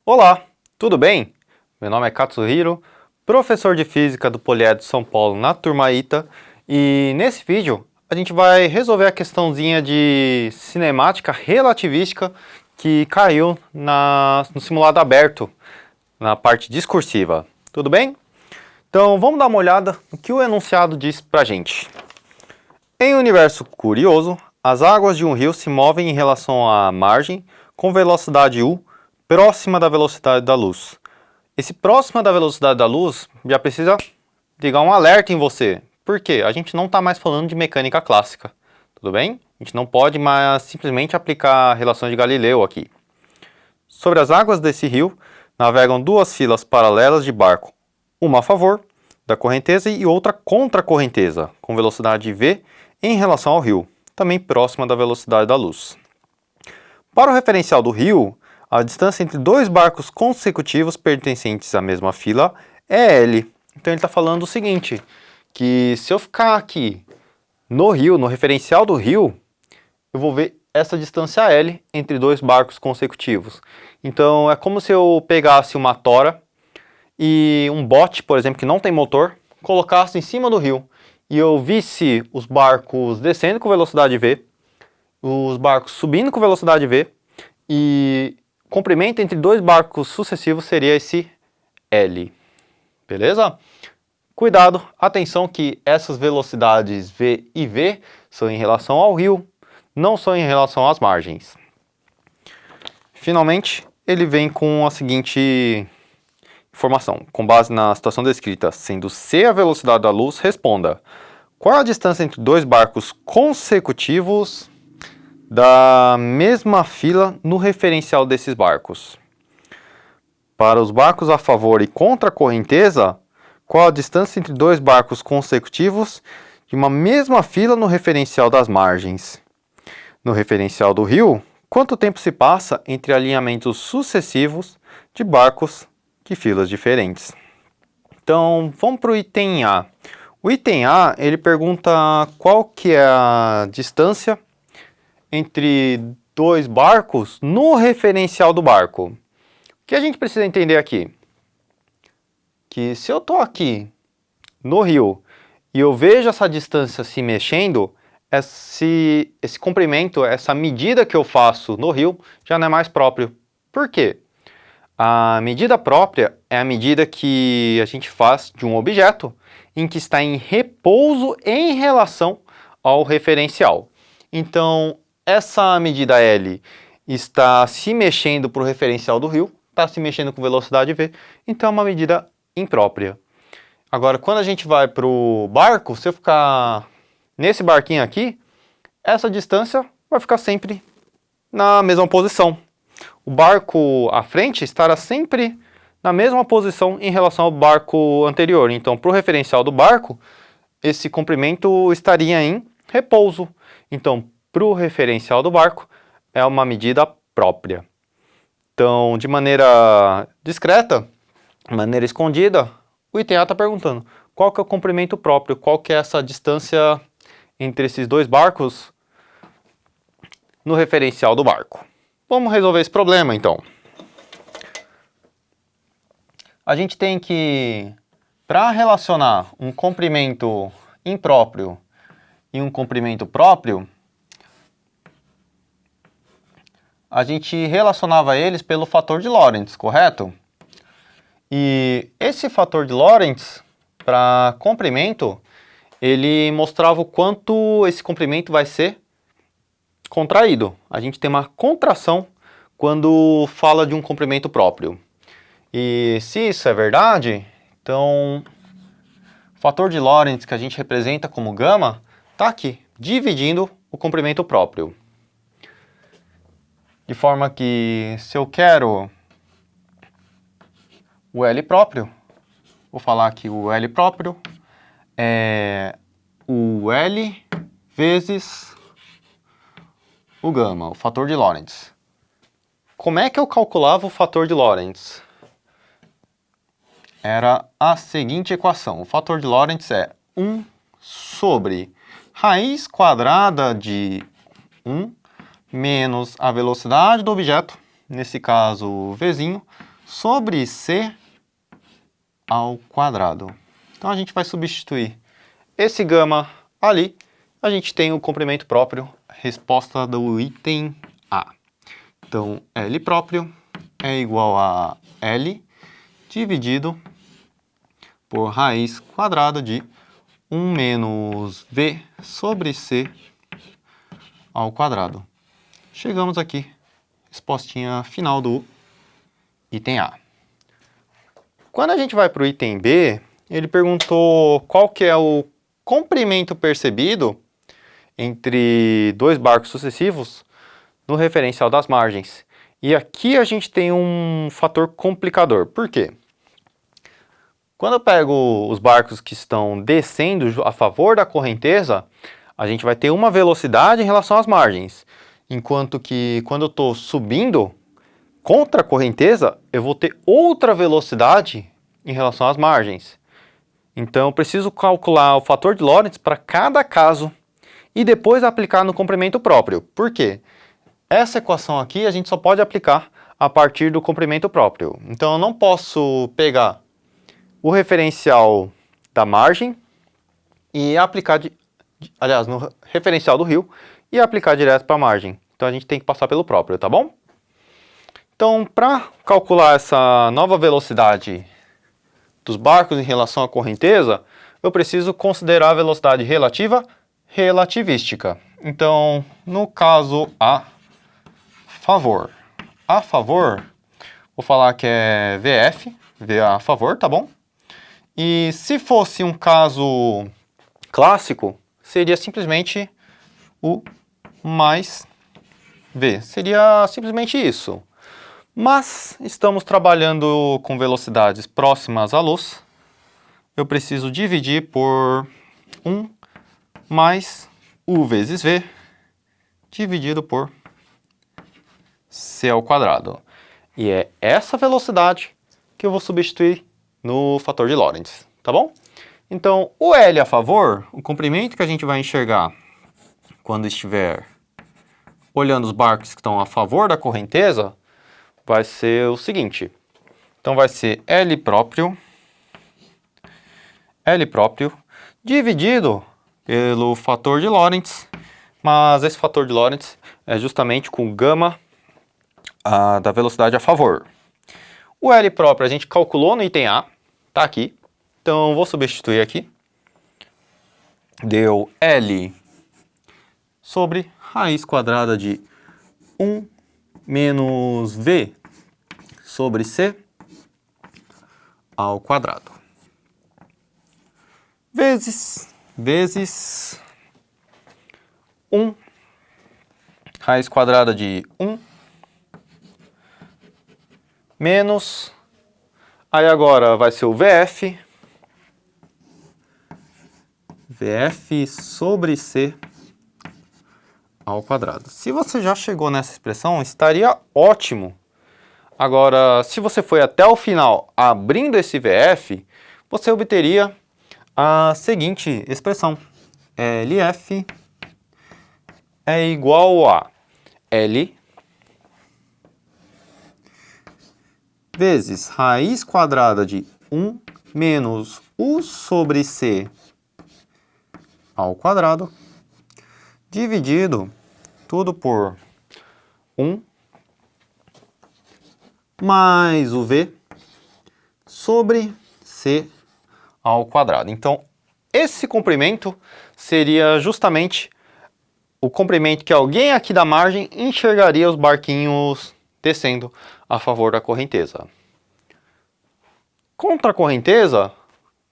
Olá, tudo bem? Meu nome é Katsuhiro, professor de Física do Polied São Paulo na turma ITA, e nesse vídeo a gente vai resolver a questãozinha de cinemática relativística que caiu no simulado aberto, na parte discursiva. Tudo bem? Então vamos dar uma olhada no que o enunciado diz pra gente. Em um universo curioso, as águas de um rio se movem em relação à margem com velocidade u próxima da velocidade da luz. Esse próxima da velocidade da luz já precisa ligar um alerta em você. Por quê? A gente não está mais falando de mecânica clássica, tudo bem? A gente não pode mais simplesmente aplicar a relação de Galileu aqui. Sobre as águas desse rio, navegam duas filas paralelas de barco, uma a favor da correnteza e outra contra a correnteza, com velocidade v em relação ao rio, também próxima da velocidade da luz. Para o referencial do rio, a distância entre dois barcos consecutivos pertencentes à mesma fila é L. Então ele está falando o seguinte, que se eu ficar aqui no rio, no referencial do rio, eu vou ver essa distância L entre dois barcos consecutivos. Então é como se eu pegasse uma tora e um bote, por exemplo, que não tem motor, colocasse em cima do rio e eu visse os barcos descendo com velocidade v, os barcos subindo com velocidade v e o comprimento entre dois barcos sucessivos seria esse L. Beleza? Cuidado, atenção que essas velocidades v e v são em relação ao rio, não são em relação às margens. Finalmente, ele vem com a seguinte informação. Com base na situação descrita, sendo c a velocidade da luz, responda: qual a distância entre dois barcos consecutivos da mesma fila no referencial desses barcos? Para os barcos a favor e contra a correnteza, qual a distância entre dois barcos consecutivos de uma mesma fila no referencial das margens? No referencial do rio, quanto tempo se passa entre alinhamentos sucessivos de barcos de filas diferentes? Então, vamos para o item A. O item A, ele pergunta qual que é a distância entre dois barcos no referencial do barco. O que a gente precisa entender aqui? Que se eu estou aqui no rio e eu vejo essa distância se mexendo, esse comprimento, essa medida que eu faço no rio já não é mais próprio. Por quê? A medida própria é a medida que a gente faz de um objeto em que está em repouso em relação ao referencial. Então, essa medida L está se mexendo para o referencial do rio, está se mexendo com velocidade v, então é uma medida imprópria. Agora, quando a gente vai para o barco, se eu ficar nesse barquinho aqui, essa distância vai ficar sempre na mesma posição. O barco à frente estará sempre na mesma posição em relação ao barco anterior. Então, para o referencial do barco, esse comprimento estaria em repouso. Então, para o referencial do barco, é uma medida própria. Então, de maneira discreta, de maneira escondida, o item A está perguntando qual que é o comprimento próprio, qual que é essa distância entre esses dois barcos no referencial do barco. Vamos resolver esse problema, então. A gente tem que, para relacionar um comprimento impróprio e um comprimento próprio, a gente relacionava eles pelo fator de Lorentz, correto? E esse fator de Lorentz, para comprimento, ele mostrava o quanto esse comprimento vai ser contraído. A gente tem uma contração quando fala de um comprimento próprio. E se isso é verdade, então o fator de Lorentz que a gente representa como gama está aqui, dividindo o comprimento próprio. De forma que se eu quero o L próprio, vou falar que o L próprio é o L vezes o gama, o fator de Lorentz. Como é que eu calculava o fator de Lorentz? Era a seguinte equação. O fator de Lorentz é 1 sobre raiz quadrada de 1 menos a velocidade do objeto, nesse caso Vzinho, sobre C ao quadrado. Então a gente vai substituir esse gama ali, a gente tem o comprimento próprio, resposta do item A. Então L próprio é igual a L dividido por raiz quadrada de 1 menos V sobre C ao quadrado. Chegamos aqui, respostinha final do item A. Quando a gente vai para o item B, ele perguntou qual que é o comprimento percebido entre dois barcos sucessivos no referencial das margens. E aqui a gente tem um fator complicador. Por quê? Quando eu pego os barcos que estão descendo a favor da correnteza, a gente vai ter uma velocidade em relação às margens. Enquanto que quando eu estou subindo contra a correnteza, eu vou ter outra velocidade em relação às margens. Então eu preciso calcular o fator de Lorentz para cada caso e depois aplicar no comprimento próprio. Por quê? Essa equação aqui a gente só pode aplicar a partir do comprimento próprio. Então eu não posso pegar o referencial da margem e aplicar, aliás, no referencial do rio e aplicar direto para a margem. Então a gente tem que passar pelo próprio, tá bom? Então, para calcular essa nova velocidade dos barcos em relação à correnteza, eu preciso considerar a velocidade relativa relativística. Então, no caso a favor, vou falar que é VF, V a favor, tá bom? E se fosse um caso clássico, seria simplesmente o mais V. Seria simplesmente isso. Mas estamos trabalhando com velocidades próximas à luz. Eu preciso dividir por 1 mais U vezes V dividido por C ao quadrado. E é essa velocidade que eu vou substituir no fator de Lorentz, tá bom? Então, o L a favor, o comprimento que a gente vai enxergar quando estiver olhando os barcos que estão a favor da correnteza, vai ser o seguinte. Então vai ser L próprio dividido pelo fator de Lorentz, mas esse fator de Lorentz é justamente com gama da velocidade a favor. O L próprio a gente calculou no item A, tá aqui. Então vou substituir aqui. Deu L sobre raiz quadrada de 1 menos V sobre C ao quadrado. Vezes 1 raiz quadrada de 1 menos, aí agora vai ser o VF sobre C ao quadrado. Se você já chegou nessa expressão, estaria ótimo. Agora, se você foi até o final abrindo esse VF, você obteria a seguinte expressão. LF é igual a L vezes raiz quadrada de 1 menos U sobre C ao quadrado, dividido tudo por 1 mais o V sobre C ao quadrado. Então, esse comprimento seria justamente o comprimento que alguém aqui da margem enxergaria os barquinhos descendo a favor da correnteza. Contra a correnteza,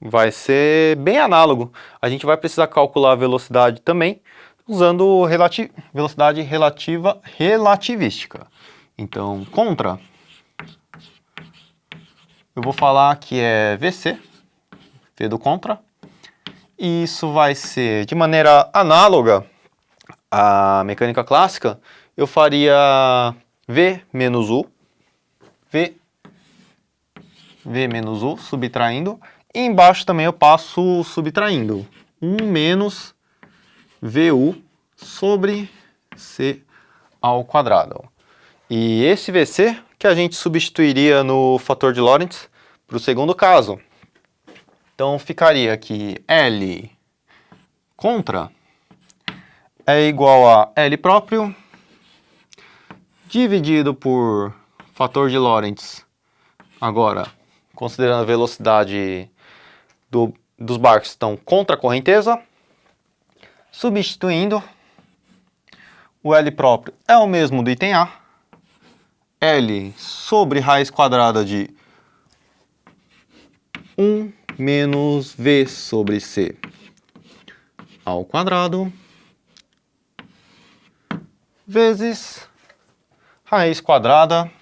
vai ser bem análogo. A gente vai precisar calcular a velocidade também, usando velocidade relativa relativística. Então, contra, eu vou falar que é VC, V do contra. E isso vai ser de maneira análoga à mecânica clássica. Eu faria V menos U, V menos U, subtraindo. E embaixo também eu passo subtraindo. 1 menos VU sobre C ao quadrado. E esse VC que a gente substituiria no fator de Lorentz para o segundo caso. Então ficaria que L contra é igual a L próprio dividido por fator de Lorentz, agora considerando a velocidade dos barcos que estão contra a correnteza, substituindo, o L próprio é o mesmo do item A, L sobre raiz quadrada de 1 menos V sobre C ao quadrado, vezes raiz quadrada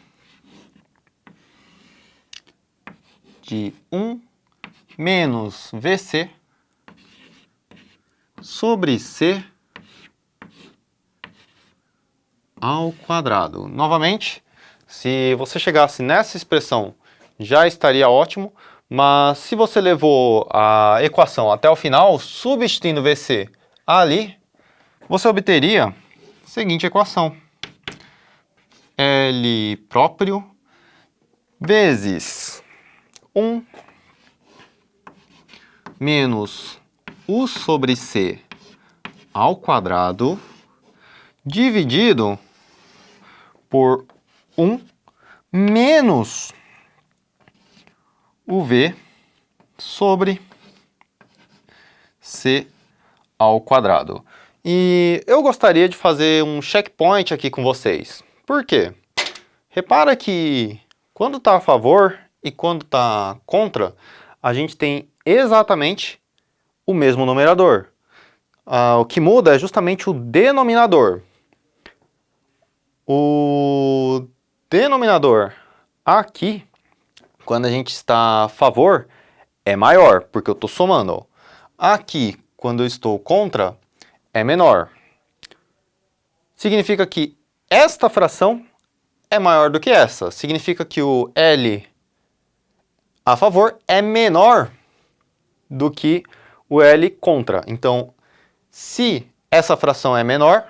de 1 menos VC sobre C ao quadrado. Novamente, se você chegasse nessa expressão, já estaria ótimo, mas se você levou a equação até o final, substituindo VC ali, você obteria a seguinte equação. L próprio vezes 1 menos U sobre C ao quadrado dividido por 1 menos o V sobre C ao quadrado. E eu gostaria de fazer um checkpoint aqui com vocês. Por quê? Repara que quando está a favor e quando está contra, a gente tem exatamente o mesmo numerador. O que muda é justamente o denominador. O denominador aqui, quando a gente está a favor, é maior, porque eu estou somando. Aqui, quando eu estou contra, é menor. Significa que esta fração é maior do que essa. Significa que o L a favor é menor do que o L contra. Então, se essa fração é menor,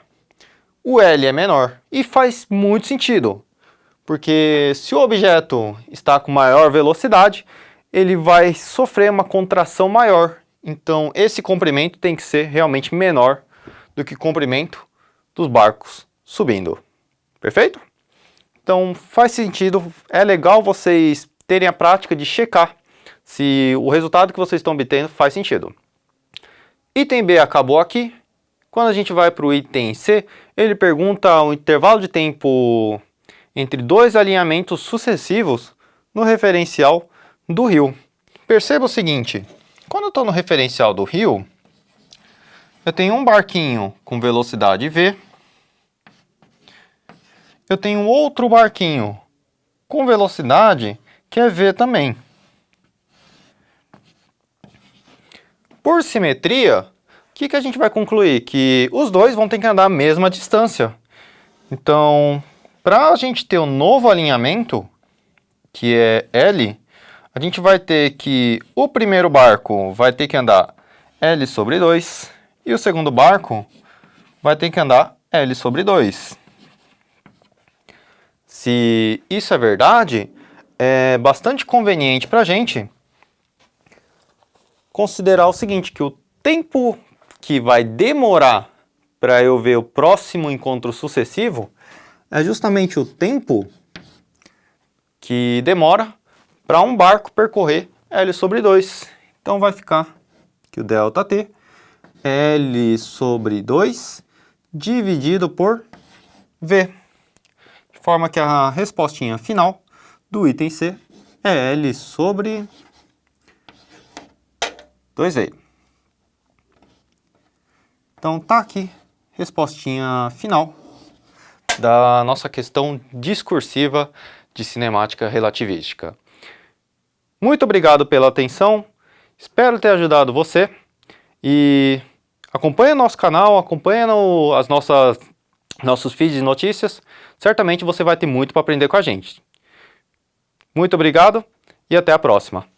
o L é menor. E faz muito sentido, porque se o objeto está com maior velocidade, ele vai sofrer uma contração maior. Então, esse comprimento tem que ser realmente menor do que o comprimento dos barcos subindo. Perfeito? Então, faz sentido, é legal vocês terem a prática de checar se o resultado que vocês estão obtendo faz sentido. Item B acabou aqui. Quando a gente vai para o item C, ele pergunta o intervalo de tempo entre dois alinhamentos sucessivos no referencial do rio. Perceba o seguinte, quando eu estou no referencial do rio, eu tenho um barquinho com velocidade V, eu tenho outro barquinho com velocidade que é V também. Por simetria, o que a gente vai concluir? Que os dois vão ter que andar a mesma distância. Então, para a gente ter um novo alinhamento, que é L, a gente vai ter que o primeiro barco vai ter que andar L sobre 2 e o segundo barco vai ter que andar L sobre 2. Se isso é verdade, é bastante conveniente para a gente considerar o seguinte, que o tempo que vai demorar para eu ver o próximo encontro sucessivo é justamente o tempo que demora para um barco percorrer L sobre 2. Então vai ficar que o ΔT L sobre 2 dividido por V. De forma que a respostinha final do item C é L sobre 2V. Então tá aqui, respostinha final da nossa questão discursiva de cinemática relativística. Muito obrigado pela atenção, espero ter ajudado você e acompanhe o nosso canal, acompanhe nossos feeds de notícias, certamente você vai ter muito para aprender com a gente. Muito obrigado e até a próxima.